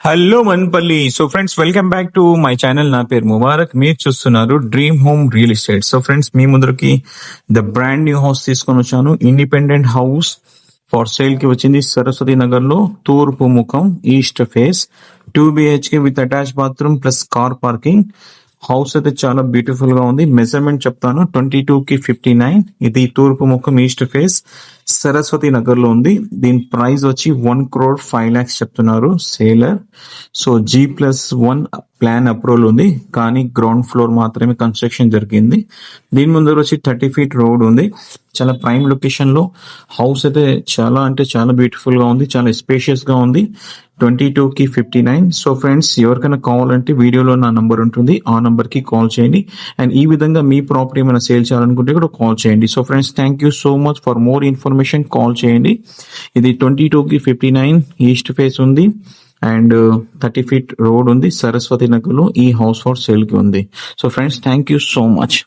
Hello Manpalli. So friends, welcome back to my channel. నా పేరు ముబారక్. మీరు చూస్తున్నారు dream home real estate. So friends, మీ ముందరికి ద బ్రాండ్ న్యూ హౌస్ తీసుకొని వచ్చాను. ఇండిపెండెంట్ హౌస్ ఫర్ సేల్ కి వచ్చింది. సరస్వతి నగర్ లో తూర్పు ముఖం, east face, 2 BHK with attach bathroom plus car parking. House అయితే చాలా బ్యూటిఫుల్ గా ఉంది. మెజర్మెంట్ చెప్తాను, 22:59. ఇది తూర్పు ముఖం, ఈస్ట్ ఫేస్, సరస్వతి నగర్ లో ఉంది. దీని ప్రైస్ వచ్చి 1,05,00,000 చెప్తున్నారు sailor. So G+1 plan approval ఉంది, కానీ గ్రౌండ్ ఫ్లోర్ మాత్రమే కన్స్ట్రక్షన్ జరిగింది. దీని ముందర వచ్చి 30 feet రోడ్ ఉంది. చాలా ప్రైమ్ లొకేషన్ లో హౌస్ అయితే చాలా అంటే చాలా బ్యూటిఫుల్ గా ఉంది, చాలా స్పేషియస్ గా ఉంది. 22:59. సో ఫ్రెండ్స్, ఎవరికైనా కావాలంటే వీడియోలో నా నంబర్ ఉంటుంది, ఆ నంబర్ కి కాల్ చేయండి. అండ్ ఈ విధంగా మీ ప్రాపర్టీ ఏమైనా సేల్ చేయాలనుకుంటే కూడా కాల్ చేయండి. So friends, thank you so much. For more information call చేయండి. ఇది 22:59 ఈస్ట్ ఫేస్ ఉంది అండ్ 30 feet రోడ్ ఉంది. సరస్వతి నగర్ లో ఈ హౌస్ ఫర్ సేల్ కి ఉంది. So friends, thank you so much.